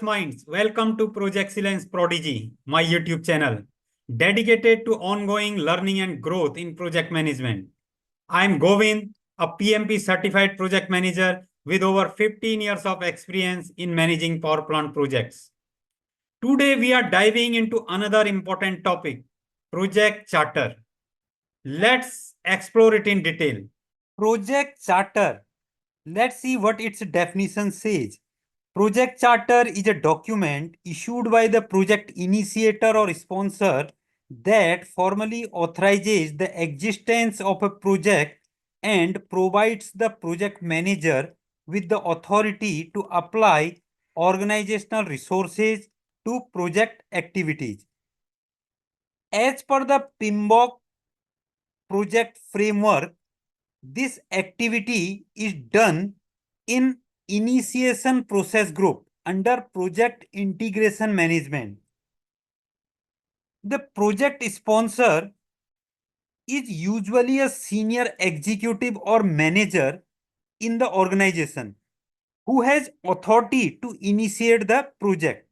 minds, welcome to Project Excellence Prodigy, my YouTube channel, dedicated to ongoing learning and growth in project management. I am Govind, a PMP certified project manager with over 15 years of experience in managing power plant projects. Today, we are diving into another important topic, project charter. Let's explore it in detail. Project charter. Let's see what its definition says. Project charter is a document issued by the project initiator or sponsor that formally authorizes the existence of a project and provides the project manager with the authority to apply organizational resources to project activities. As per the PMBOK project framework, this activity is done in initiation process group under project integration management. The project sponsor is usually a senior executive or manager in the organization who has authority to initiate the project.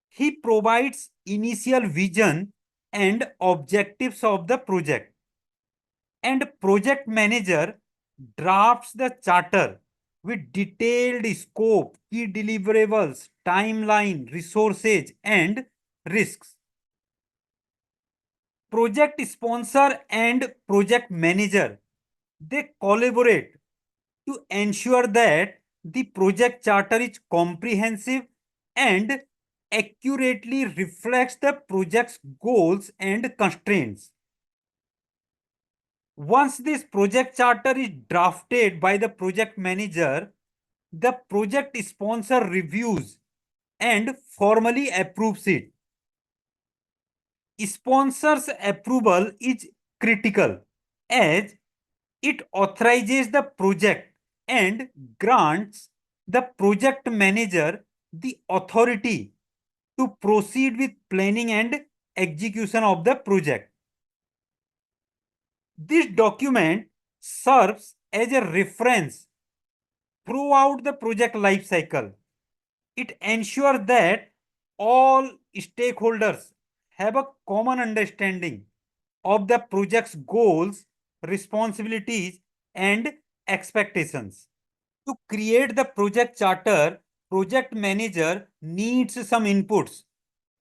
He provides initial vision and objectives of the project, and project manager drafts the charter with detailed scope, key deliverables, timeline, resources, and risks. Project sponsor and project manager, they collaborate to ensure that the project charter is comprehensive and accurately reflects the project's goals and constraints. Once this project charter is drafted by the project manager, the project sponsor reviews and formally approves it. Sponsor's approval is critical as it authorizes the project and grants the project manager the authority to proceed with planning and execution of the project. This document serves as a reference throughout the project life cycle. It ensures that all stakeholders have a common understanding of the project's goals, responsibilities, and expectations. To create the project charter, project manager needs some inputs.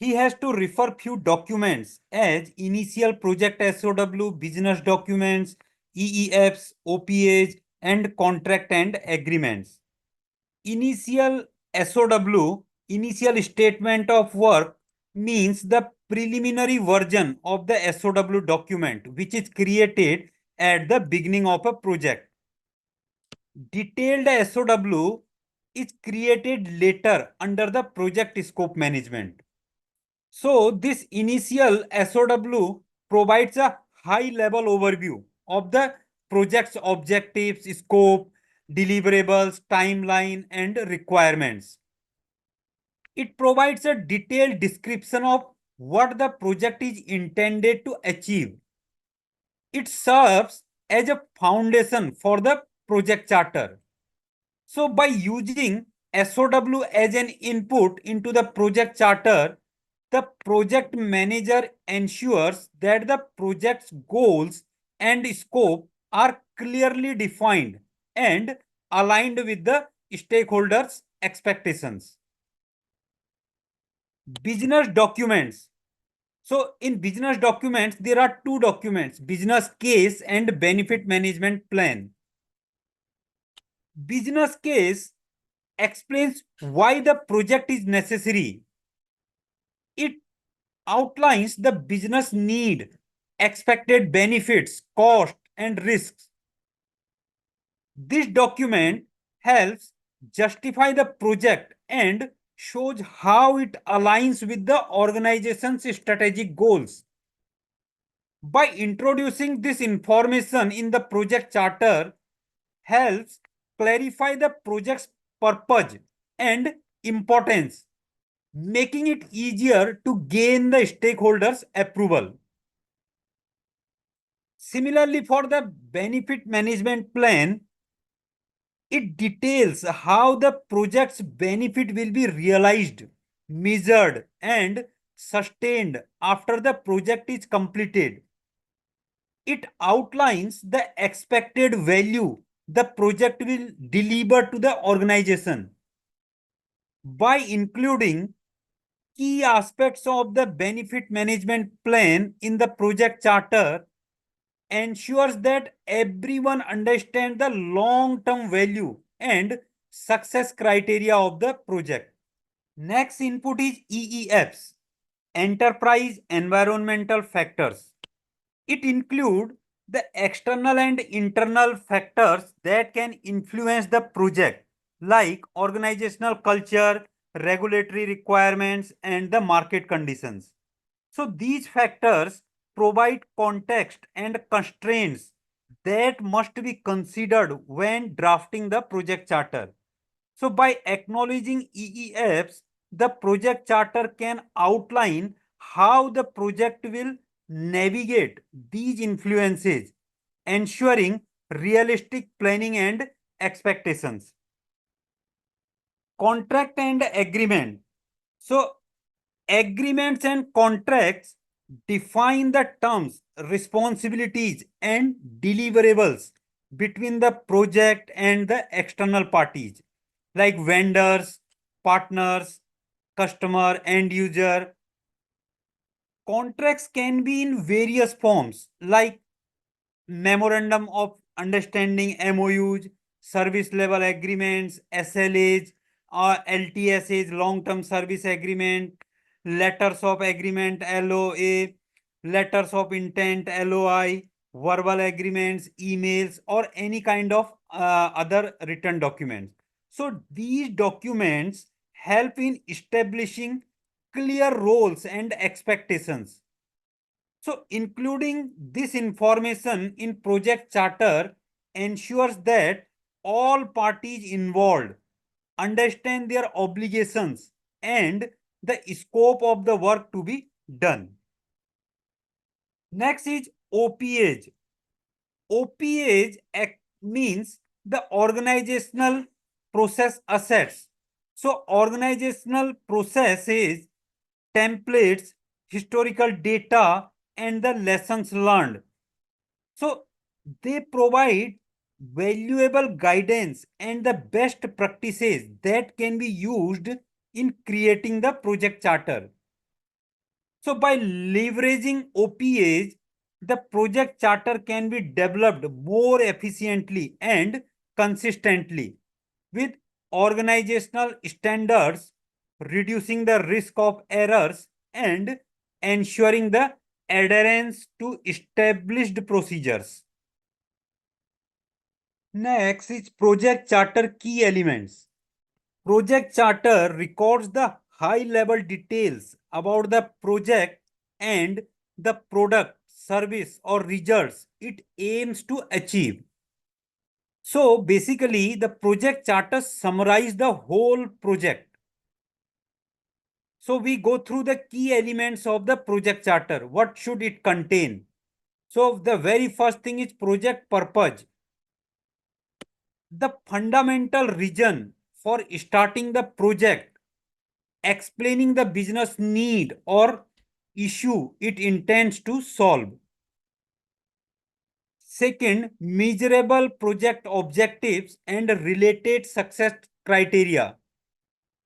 He has to refer few documents as initial project SOW, business documents, EEFs, OPAs, and contract and agreements. Initial SOW, initial statement of work, means the preliminary version of the SOW document which is created at the beginning of a project. Detailed SOW is created later under the project scope management. So this initial SOW provides a high level overview of the project's objectives, scope, deliverables, timeline, and requirements. It provides a detailed description of what the project is intended to achieve. It serves as a foundation for the project charter. So by using SOW as an input into the project charter, the project manager ensures that the project's goals and scope are clearly defined and aligned with the stakeholders' expectations. Business documents. So in business documents, there are two documents, business case and benefit management plan. Business case explains why the project is necessary. It outlines the business need, expected benefits, cost, and risks. This document helps justify the project and shows how it aligns with the organization's strategic goals. By introducing this information in the project charter, helps clarify the project's purpose and importance, making it easier to gain the stakeholders' approval. Similarly, for the benefit management plan, It details how the project's benefit will be realized, measured, and sustained after the project is completed. It outlines the expected value the project will deliver to the organization. By including key aspects of the benefit management plan in the project charter, ensures that everyone understands the long-term value and success criteria of the project. Next input is EEFs, Enterprise Environmental Factors. It includes the external and internal factors that can influence the project, like organizational culture, regulatory requirements, and the market conditions. So these factors provide context and constraints that must be considered when drafting the project charter. So by acknowledging EEFs, the project charter can outline how the project will navigate these influences, ensuring realistic planning and expectations. Contract and agreement. So agreements and contracts define the terms, responsibilities, and deliverables between the project and the external parties, like vendors, partners, customer, end user. Contracts can be in various forms, like memorandum of understanding MOUs, service level agreements, SLAs, or LTSAs, long term service agreement, letters of agreement, LOA, letters of intent, LOI, verbal agreements, emails, or any kind of other written documents. So these documents help in establishing clear roles and expectations. So including this information in project charter ensures that all parties involved understand their obligations and the scope of the work to be done. Next is OPAs. OPAs means the organizational process assets. So organizational processes, templates, historical data, and the lessons learned. So they provide valuable guidance and the best practices that can be used in creating the project charter. So by leveraging OPAs, the project charter can be developed more efficiently and consistently with organizational standards, reducing the risk of errors and ensuring the adherence to established procedures. Next is project charter key elements. Project charter records the high level details about the project and the product, service, or results it aims to achieve. So basically, the project charter summarize the whole project. So we go through the key elements of the project charter. What should it contain? So the very first thing is project purpose. The fundamental reason for starting the project, explaining the business need or issue it intends to solve. Second, measurable project objectives and related success criteria.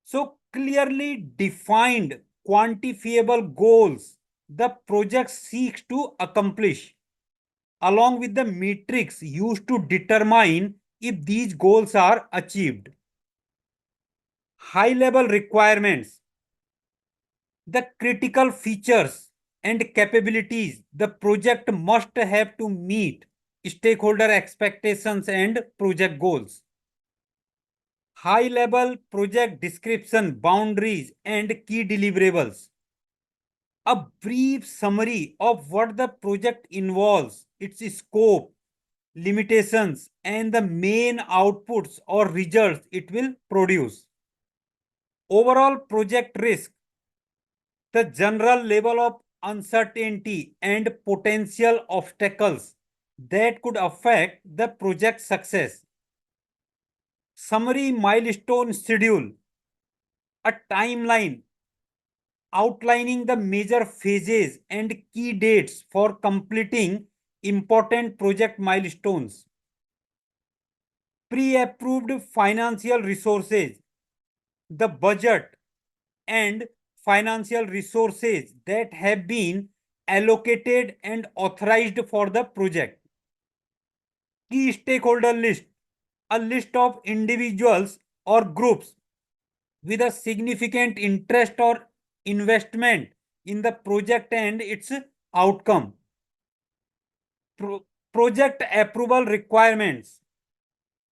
So clearly defined quantifiable goals the project seeks to accomplish, along with the metrics used to determine if these goals are achieved. High level requirements, the critical features and capabilities the project must have to meet stakeholder expectations and project goals. High level project description, boundaries, and key deliverables. A brief summary of what the project involves, its scope, limitations, and the main outputs or results it will produce. Overall project risk, the general level of uncertainty and potential obstacles that could affect the project success. summary milestone schedule, a timeline outlining the major phases and key dates for completing important project milestones, pre-approved financial resources, the budget and financial resources that have been allocated and authorized for the project. Key stakeholder list, a list of individuals or groups with a significant interest or investment in the project and its outcome. Project approval requirements,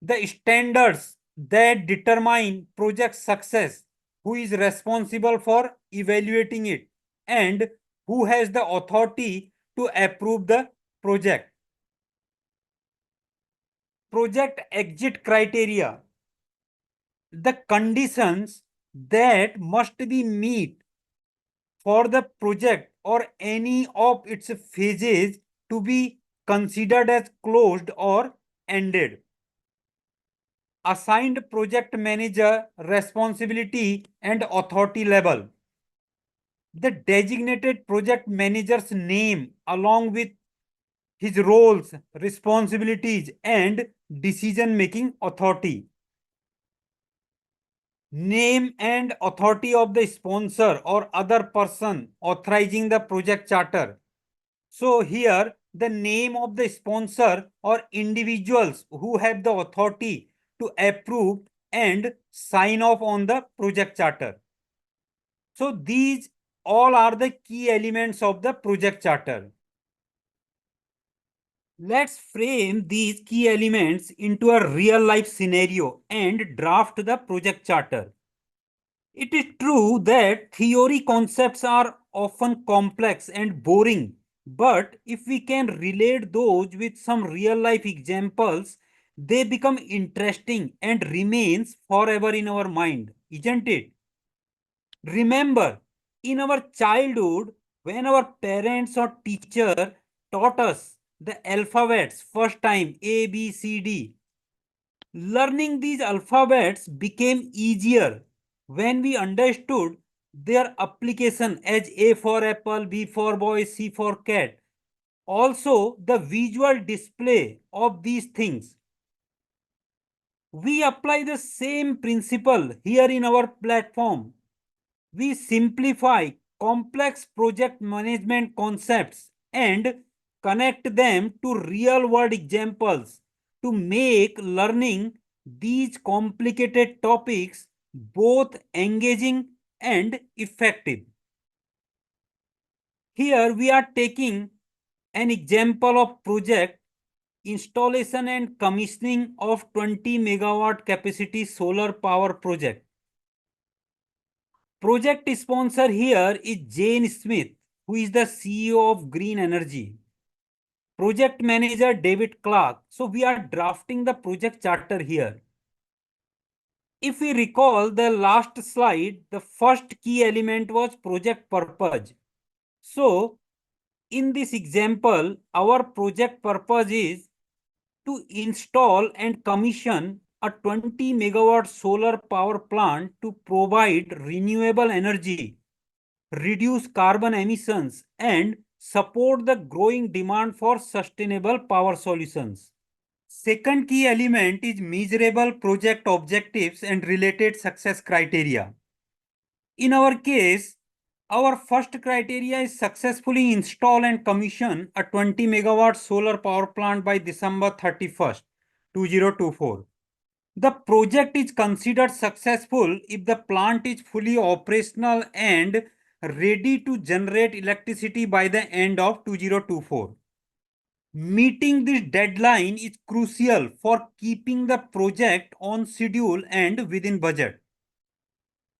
the standards that determine project success, who is responsible for evaluating it, and who has the authority to approve the project. Project exit criteria, the conditions that must be met for the project or any of its phases to be considered as closed or ended. Assigned project manager responsibility and authority level. The designated project manager's name along with his roles, responsibilities, and decision-making authority. Name and authority of the sponsor or other person authorizing the project charter. So here the name of the sponsor or individuals who have the authority to approve and sign off on the project charter. So these all are the key elements of the project charter. Let's frame these key elements into a real life scenario and draft the project charter. It is true that theory concepts are often complex and boring, but if we can relate those with some real life examples, they become interesting and remains forever in our mind, isn't it? Remember, in our childhood, when our parents or teacher taught us the alphabets first time A, B, C, D, learning these alphabets became easier when we understood their application as A for apple, B for boy, C for cat. Also, the visual display of these things. We apply the same principle here in our platform. We simplify complex project management concepts and connect them to real world examples to make learning these complicated topics both engaging and effective. Here we are taking an example of project installation and commissioning of 20 megawatt capacity solar power project. Project sponsor here is Jane Smith, who is the CEO of Green Energy. Project manager David Clark. So we are drafting the project charter here. If we recall the last slide, the first key element was project purpose. So in this example, our project purpose is to install and commission a 20 megawatt solar power plant to provide renewable energy, reduce carbon emissions, and support the growing demand for sustainable power solutions. Second key element is measurable project objectives and related success criteria. In our case, our first criteria is successfully install and commission a 20 megawatt solar power plant by December 31st, 2024. The project is considered successful if the plant is fully operational and ready to generate electricity by the end of 2024. Meeting this deadline is crucial for keeping the project on schedule and within budget.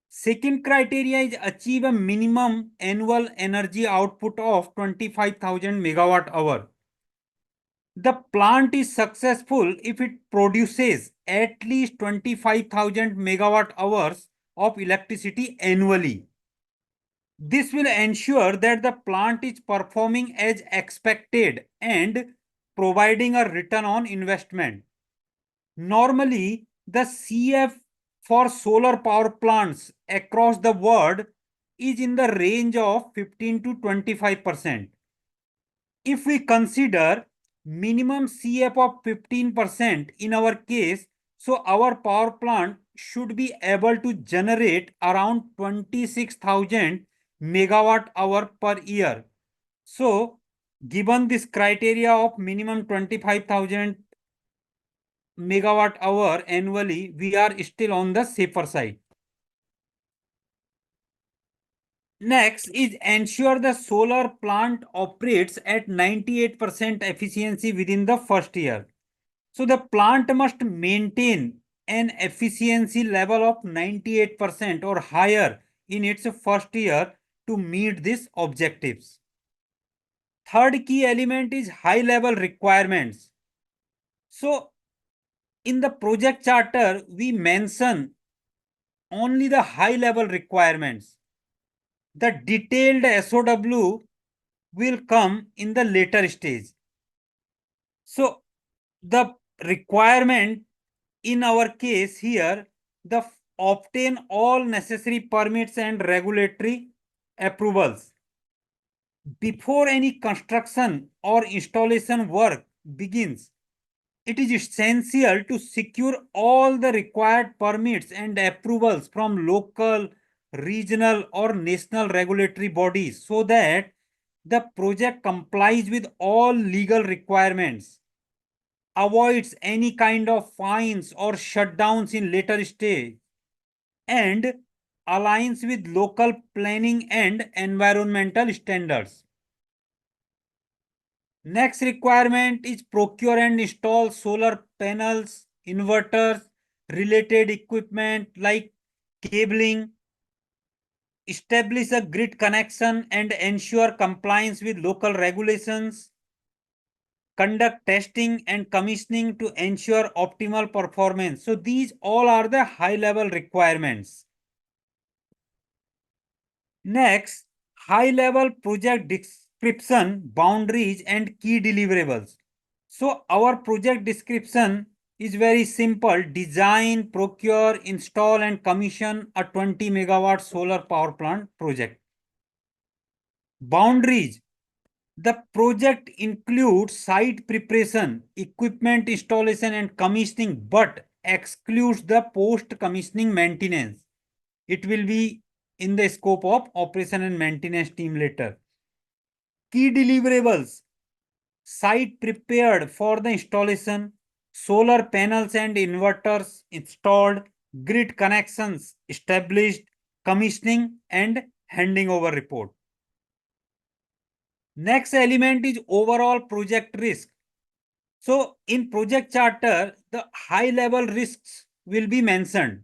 Second criteria is achieve a minimum annual energy output of 25,000 megawatt hour. The plant is successful if it produces at least 25,000 megawatt hours of electricity annually. This will ensure that the plant is performing as expected and providing a return on investment. Normally, the CF for solar power plants across the world is in the range of 15 to 25%. If we consider minimum CF of 15% in our case, so our power plant should be able to generate around 26,000 megawatt hour per year. So, given this criteria of minimum 25,000 megawatt hour annually, we are still on the safer side. Next is ensure the solar plant operates at 98% efficiency within the first year. So the plant must maintain an efficiency level of 98% or higher in its first year to meet these objectives. Third key element is high level requirements. So in the project charter, we mention only the high level requirements. The detailed SOW will come in the later stage. So the requirement in our case here, the obtain all necessary permits and regulatory approvals. Before any construction or installation work begins, it is essential to secure all the required permits and approvals from local, regional, or national regulatory bodies so that the project complies with all legal requirements, avoids any kind of fines or shutdowns in later stage, and aligns with local planning and environmental standards. Next requirement is procure and install solar panels, inverters, related equipment like cabling, establish a grid connection and ensure compliance with local regulations, conduct testing and commissioning to ensure optimal performance. So these all are the high level requirements. Next, high level project description, boundaries and key deliverables. So our project description is very simple: design, procure, install and commission a 20 megawatt solar power plant project. Boundaries: the project includes site preparation, equipment installation and commissioning, but excludes the post-commissioning maintenance. It will be in the scope of operation and maintenance team later. Key deliverables: site prepared for the installation, solar panels and inverters installed, grid connections established, commissioning and handing over report. Next element is overall project risk. So in project charter, the high level risks will be mentioned.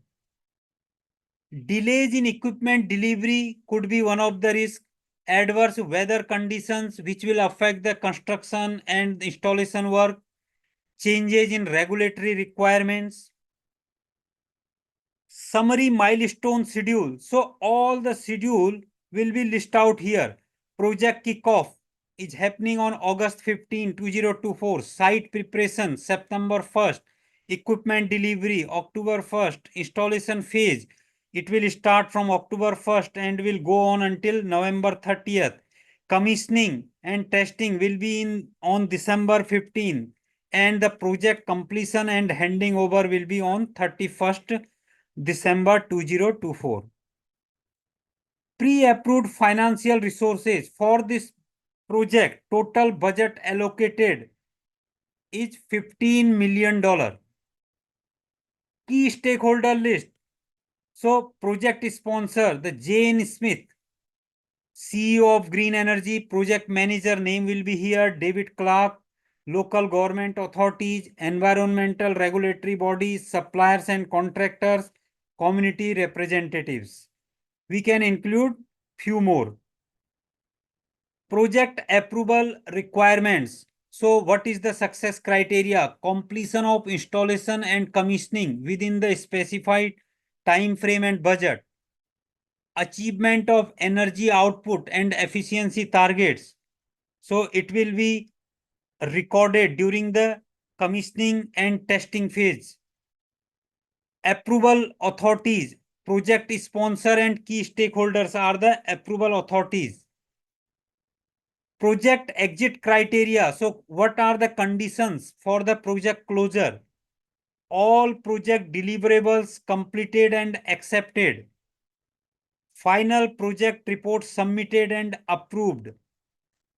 Delays in equipment delivery could be one of the risks. Adverse weather conditions which will affect the construction and installation work. Changes in regulatory requirements. Summary milestone schedule. So all the schedule will be listed out here. Project kickoff is happening on August 15, 2024. Site preparation, September 1st. Equipment delivery, October 1st. Installation phase, it will start from October 1st and will go on until November 30th. Commissioning and testing will be on December 15th. And the project completion and handing over will be on 31st December 2024. Pre-approved financial resources for this project, total budget allocated is $15 million. Key stakeholder list. So project sponsor, the Jane Smith, CEO of Green Energy. Project manager name will be here, David Clark. Local government authorities, environmental regulatory bodies, suppliers and contractors, community representatives. We can include few more. Project approval requirements. So what is the success criteria? Completion of installation and commissioning within the specified time frame and budget. Achievement of energy output and efficiency targets. So it will be recorded during the commissioning and testing phase. Approval authorities, project sponsor and key stakeholders are the approval authorities. Project exit criteria. So what are the conditions for the project closure? All project deliverables completed and accepted. Final project report submitted and approved.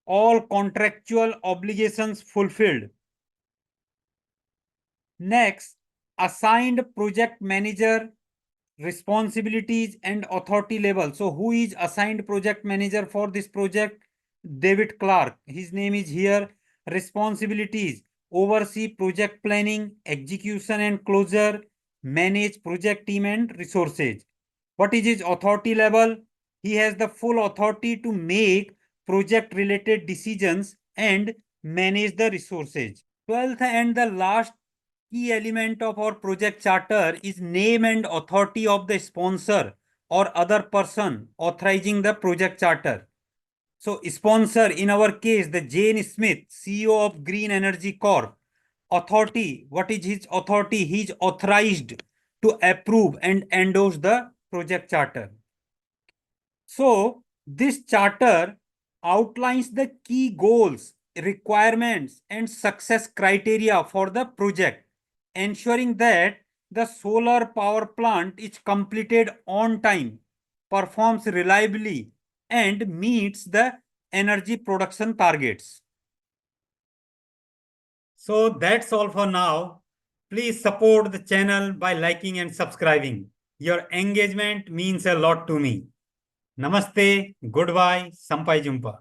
All contractual obligations fulfilled. Next, assigned project manager responsibilities and authority level. So who is assigned project manager for this project? David Clark. His name is here. Responsibilities: oversee project planning, execution and closure, manage project team and resources. What is his authority level? He has the full authority to make project related decisions and manage the resources. 12th and the last key element of our project charter is name and authority of the sponsor or other person authorizing the project charter. So sponsor, in our case, the Jane Smith, CEO of Green Energy Corp. Authority, what is his authority? He is authorized to approve and endorse the project charter. So this charter outlines the key goals, requirements, and success criteria for the project, ensuring that the solar power plant is completed on time, performs reliably, and meets the energy production targets. So that's all for now. Please support the channel by liking and subscribing. Your engagement means a lot to me. Namaste, goodbye, Sampai Jumpa.